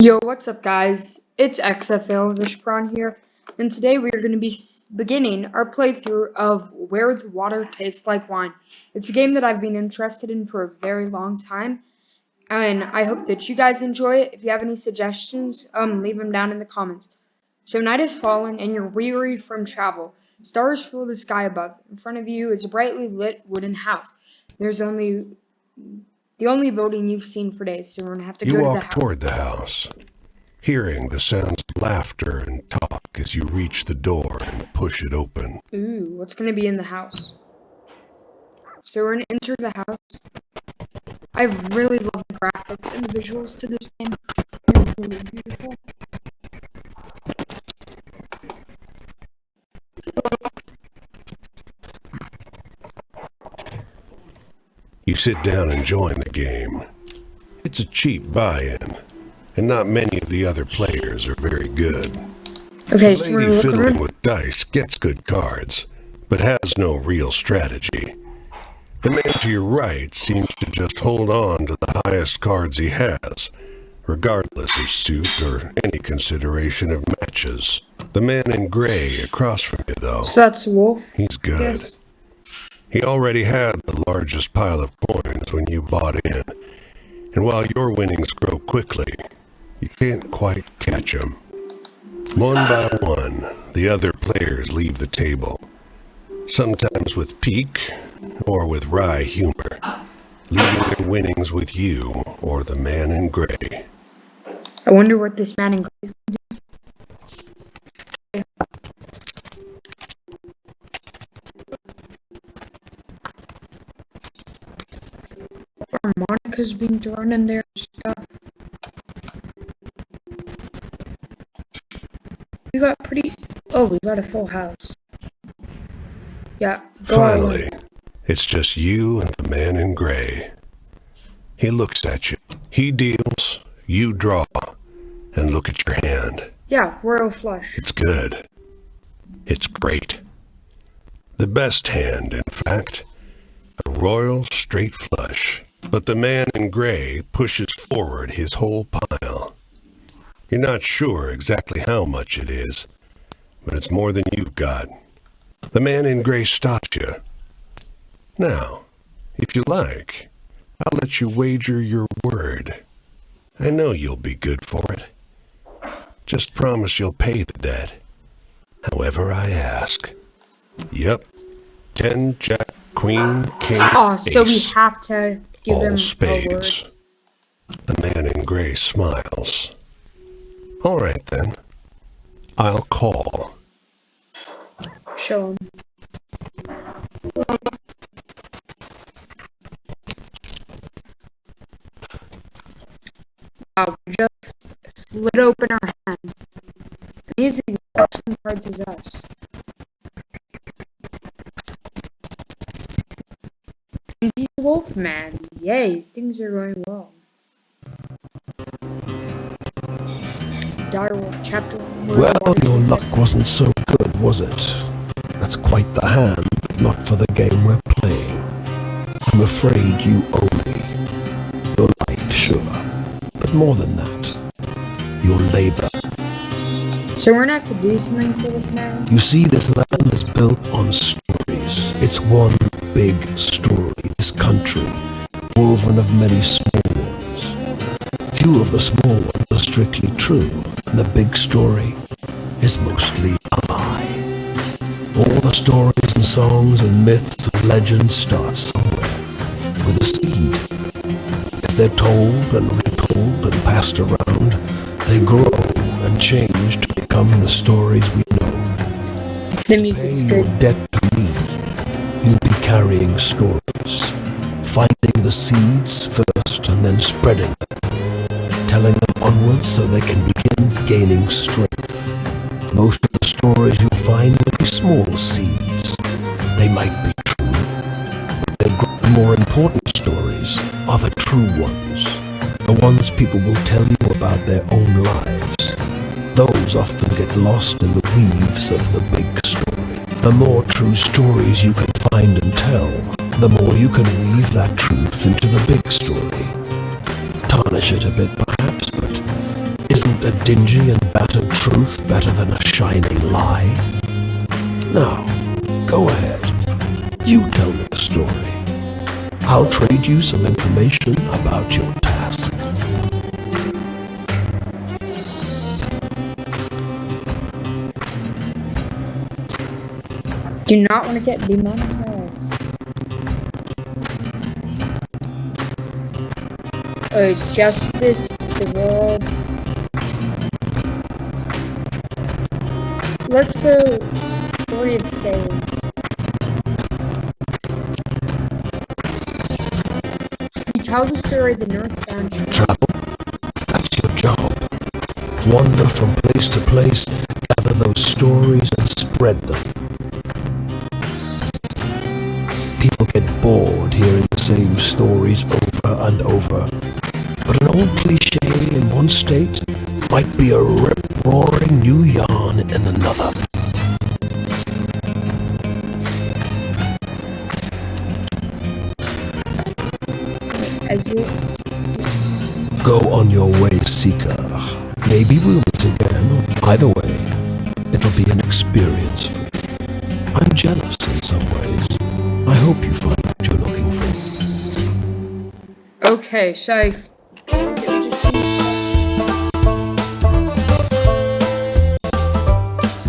Yo, what's up, guys? It's XFL Vishpron here, and today we are going to be beginning our playthrough of Where the Water Tastes Like Wine. It's a game that I've been interested in for a very long time, and I hope that you guys enjoy it. If you have any suggestions, leave them down in the comments. So night has fallen, and you're weary from travel. Stars fill the sky above. In front of you is a brightly lit wooden house. There's the only building you've seen for days, so we're going to have to go to the house. You walk toward the house, hearing the sounds of laughter and talk as you reach the door and push it open. Ooh, what's going to be in the house? So we're going to enter the house. I really love the graphics and the visuals to this game. They're really beautiful. You sit down and join the game. It's a cheap buy-in, and not many of the other players are very good. Okay, The so we're lady looking fiddling around. with dice gets good cards, but has no real strategy. The man to your right seems to just hold on to the highest cards he has, regardless of suit or any consideration of matches. The man in gray across from you, though, So that's Wolf. he's good. Yes. He already had the largest pile of coins when you bought in, and while your winnings grow quickly, you can't quite catch him. One by one, the other players leave the table, sometimes with pique or with wry humor, leaving their winnings with you or the man in gray. I wonder what this man in gray is going to do. Harmonica's being thrown in there and stuff. We got pretty... Oh, we got a full house. Yeah, go all in. Finally, it's just you and the man in gray. He looks at you. He deals, you draw, and look at your hand. Yeah, royal flush. It's good. It's great. The best hand, in fact. A royal straight flush. But the man in gray pushes forward his whole pile. You're not sure exactly how much it is, but it's more than you've got. The man in gray stops you. Now, if you like, I'll let you wager your word. I know you'll be good for it. Just promise you'll pay the debt. However I ask. Yep. 10, jack, queen, king, Oh, so we ace. have to give him All a word. spades. The man in gray smiles. All right, then. I'll call. Show him. Wow, we just slid open our hand. These are the exact same cards as us. And he's Wolfman. Yay, things are going well. Direwolf chapter 1. Well, your luck wasn't so good, was it? That's quite the hand, but not for the game we're playing. I'm afraid you owe me. Your life, sure, but more than that, your labor. So we're gonna have to do something for this man. You see, this land is built on stories. It's one big story, this country, woven of many small ones. Few of the small ones are strictly true, and the big story is mostly a lie. All the stories and songs and myths and legends start somewhere, with a seed. As they're told and retold and passed around, they grow and change to become the stories we know. The Pay music's your good. debt to me. You'll be carrying stories, finding the seeds first and then spreading them, telling them onwards so they can begin gaining strength. Most of the stories you'll find will be small seeds. They might be true, but the more important stories are the true ones, the ones people will tell you about their own lives. Those often get lost in the weaves of the big story. The more true stories you can find and tell, the more you can weave that truth into the big story. Tarnish it a bit perhaps, but Isn't a dingy and battered truth better than a shining lie? Now, go ahead. You tell me a story. I'll trade you some information about your task. Do not want to get demonetized. Justice, the world. Let's go 3 of Spades. You tell the story of the Northbound Train. Travel? That's your job. Wander from place to place, gather those stories and spread them. People get bored hearing the same stories over and over. But an old cliché in one state might be a rip-roaring new yarn in another. Go on your way, Seeker. Maybe we'll meet again. Either way, it'll be an experience for you. I'm jealous in some ways. I hope you find what you're looking for. Okay, so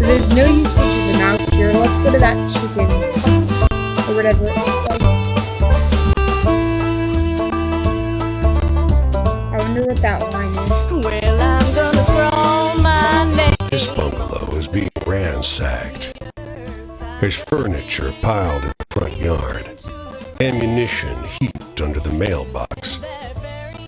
there's no usage of a mouse here. Let's go to that chicken or whatever it looks like. I wonder what that line is. Well, I'm gonna scroll my name. This bungalow is being ransacked. There's furniture piled in the front yard, ammunition heaped under the mailbox,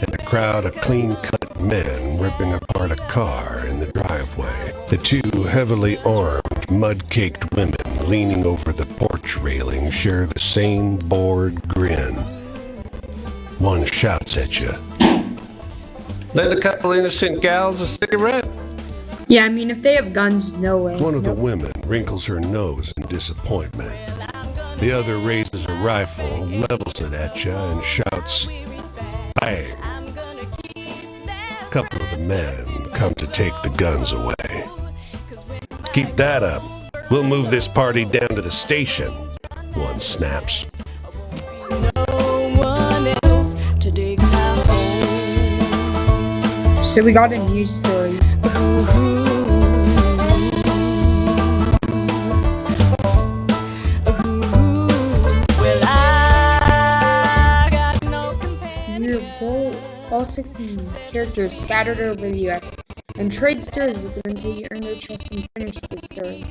and a crowd of clean-cut men ripping apart a car in the driveway. The 2 heavily armed, mud-caked women leaning over the porch railing share the same bored grin. One shouts at you. "Lend a couple innocent gals a cigarette?" Yeah, I mean, if they have guns, no way. One of the women wrinkles her nose in disappointment. The other raises a rifle, levels it at you, and shouts, "Bang!" A couple of the men come to take the guns away. "Keep that up. We'll move this party down to the station," one snaps. No one else to dig my hole. So we got a news story. Well, I got no companion. All 16 characters scattered over the U.S. and trade stories with them until you earn their trust and finish the story.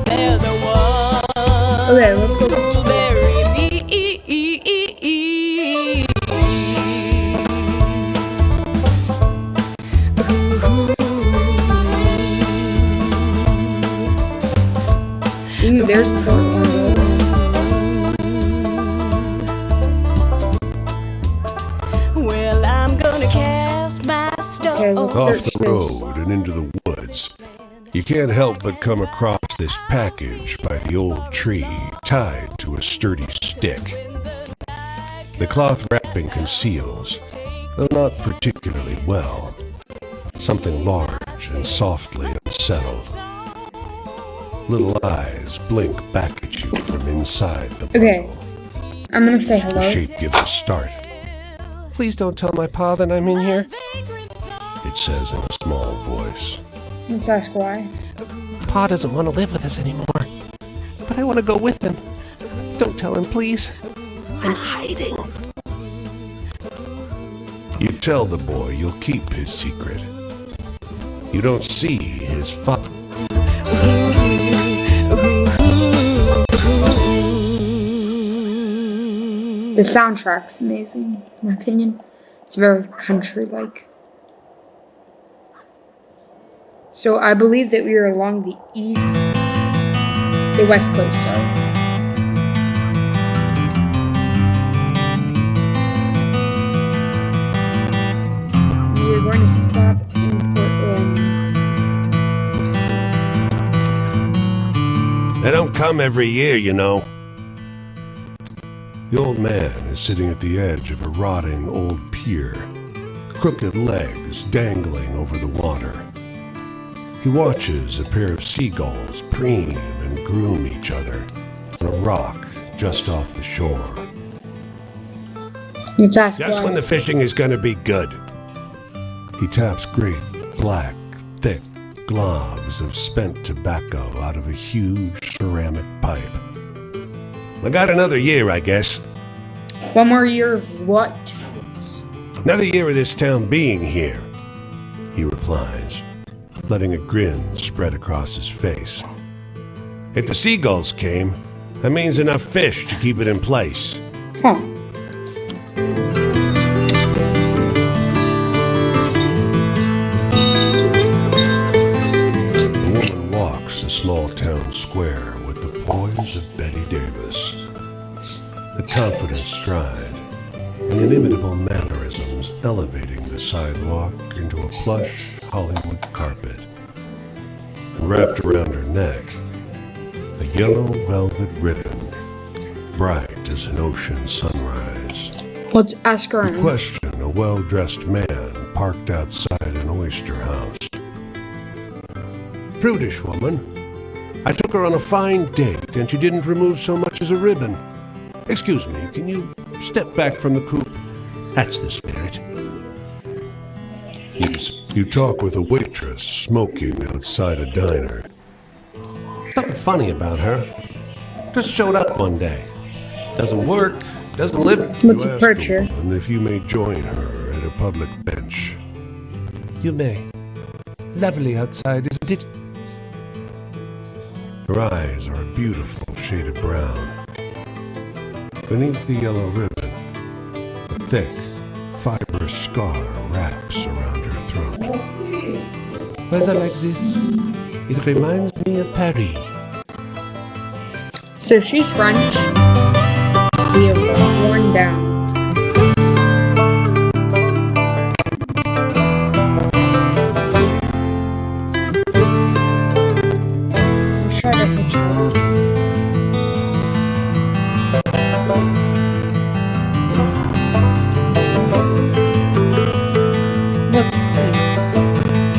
They're the ones Okay, let's go. who'll bury me. Ooh, there's Portland. Well, I'm gonna cast my stone. Okay, let's Off search the this. road and into the woods, you can't help but come across this package by the old tree tied to a sturdy stick. The cloth wrapping conceals, though not particularly well, something large and softly unsettled. Little eyes blink back at you from inside the Okay. bundle. I'm gonna say The hello. shape gives a start. "Please don't tell my pa that I'm in here," it says in a small voice. Let's ask why. Pa doesn't want to live with us anymore. But I want to go with him. Don't tell him, please. I'm hiding. You tell the boy you'll keep his secret. You don't see his father. The soundtrack's amazing, in my opinion. It's very country-like. So I believe that we are along the west coast, sorry. We are going to stop in Portland. They don't come every year, you know. The old man is sitting at the edge of a rotting old pier, crooked legs dangling over the water. He watches a pair of seagulls preen and groom each other on a rock just off the shore. Let's ask Just why. when the fishing is going to be good. He taps great, black, thick globs of spent tobacco out of a huge ceramic pipe. I got another year, I guess. One more year of what? Another year of this town being here, he replies, letting a grin spread across his face. If the seagulls came, that means enough fish to keep it in place. Huh. The woman walks the small town square with the poise of Betty Davis. The confident stride and inimitable mannerisms elevating the sidewalk into a plush Hollywood carpet. And wrapped around her neck, a yellow velvet ribbon, bright as an ocean sunrise. Let's ask around. Question a well-dressed man parked outside an oyster house. Prudish woman. I took her on a fine date and she didn't remove so much as a ribbon. Excuse me, can you step back from the coupe? That's the spirit. You talk with a waitress smoking outside a diner. Something funny about her. Just showed up one day. Doesn't work, doesn't live. Let's You ask approach the her. woman if you may join her at a public bench. You may. Lovely outside, isn't it? Her eyes are a beautiful shade of brown. Beneath the yellow ribbon, a thick, fibrous scar wraps around her throat. Weather like this, it reminds me of Paris. So she's French. We have worn down. Let's try to hitchhike. Let's see.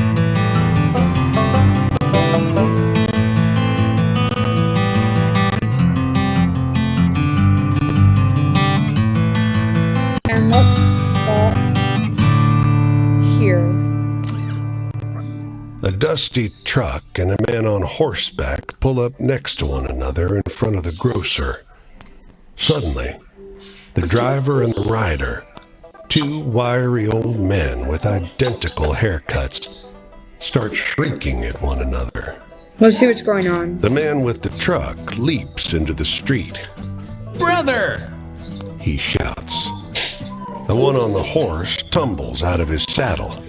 And let's stop here. A dusty truck and a man on horseback pull up next to one another in front of the grocer. Suddenly, the driver and the rider, two wiry old men with identical haircuts, start shrieking at one another. Let's see what's going on. The man with the truck leaps into the street. Brother! He shouts. The one on the horse tumbles out of his saddle.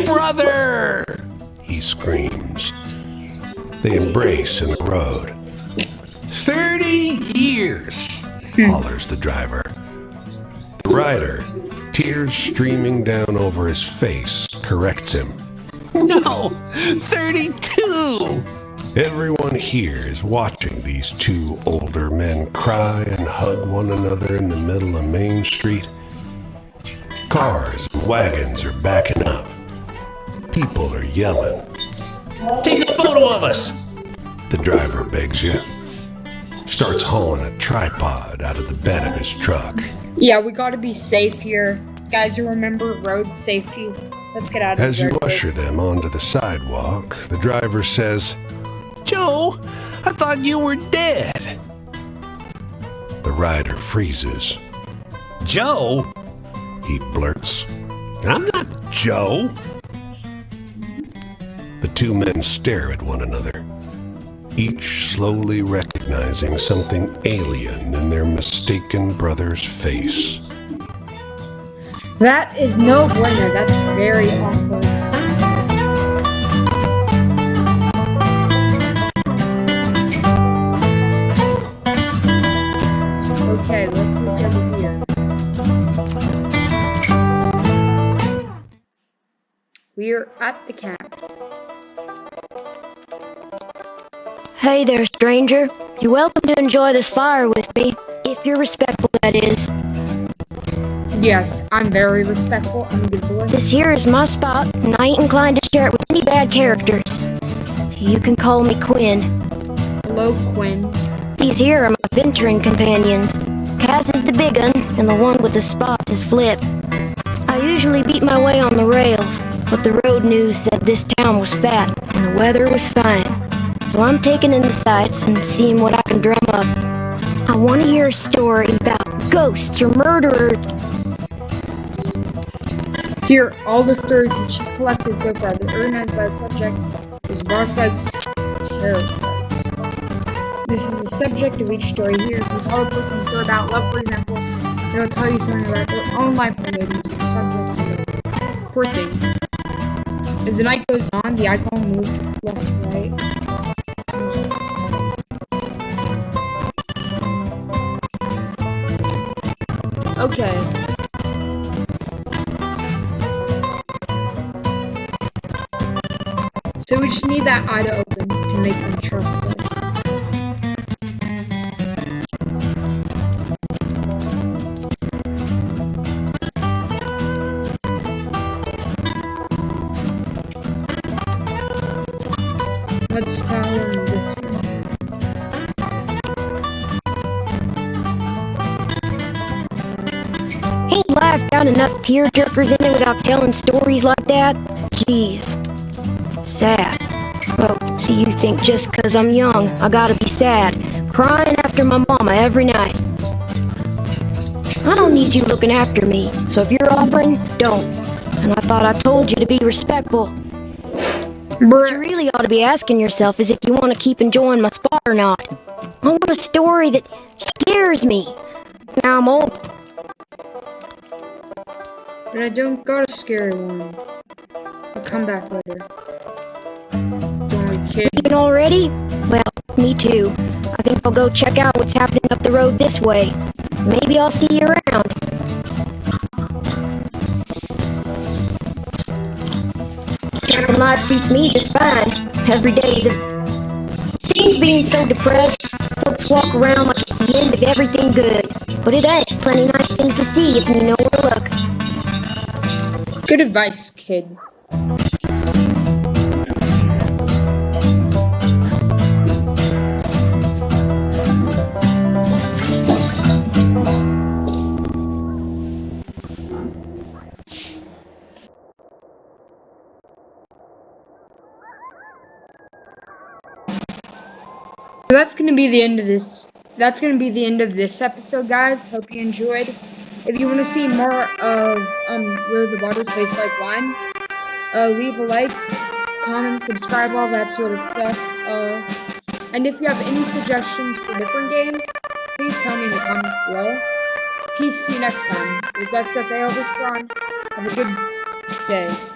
Brother! He screams. They embrace in the road. 30 years! Hollers the driver. The rider, tears streaming down over his face, corrects him. No! 32! Everyone here is watching these two older men cry and hug one another in the middle of Main Street. Cars and wagons are backing up. People are yelling. Take a photo of us! The driver begs you. Starts hauling a tripod out of the bed of his truck. Yeah, we gotta be safe here. Guys, you remember road safety? Let's get out of As here. you usher them onto the sidewalk, the driver says, Joe, I thought you were dead. the rider freezes. Joe? He blurts. I'm not Joe. The two men stare at one another, each slowly recognizing something alien in their mistaken brother's face. That is no bueno. That's very awkward. Okay, let's over here. We're at the camp. Hey there, stranger. You're welcome to enjoy this fire with me, If you're respectful, that is. Yes, I'm very respectful. I'm a good boy. This here is my spot, and I ain't inclined to share it with any bad characters. You can call me Quinn. Hello, Quinn. These here are my venturing companions. Kaz is the big un, and the one with the spots is Flip. I usually beat my way on the rails, but the road news said this town was fat, and the weather was fine. So I'm taking in the sights and seeing what I can drum up. I want to hear a story about ghosts or murderers. Here, all the stories that you've collected so far. The organized by the subject is boss fights, terror fights. This is the subject of each story here. If you tell a person a story about love, for example, they'll tell you something about their own life relating to the subject. Poor things. As the night goes on, the icon moved left to right. Okay. So we just need that eye to open to make them trust us. Let's tell them this one. Ain't life got enough tearjerkers in it without telling stories like that? Jeez. Sad. Oh, so you think just 'cause I'm young, I gotta be sad, crying after my mama every night. I don't need you looking after me, so if you're offering, don't. And I thought I told you to be respectful. What you really ought to be asking yourself is if you want to keep enjoying my spot or not. I want a story that scares me. Now I'm old. But I don't got a scary one. I'll come back later. Don't worry, kid. Leaving already? Well, me too. I think I'll go check out what's happening up the road this way. Maybe I'll see you around. Camping life suits me just fine. Every day is a... Things being so depressed, folks walk around like it's the end of everything good. But it ain't. Plenty nice things to see if you know where to look. Good advice, kid. So that's gonna be the end of this. That's gonna be the end of this episode, guys. Hope you enjoyed. If you want to see more of where the water tastes like wine, leave a like, comment, subscribe, all that sort of stuff. And if you have any suggestions for different games, please tell me in the comments below. Peace. See you next time. It was XFA Overspawn. Have a good day.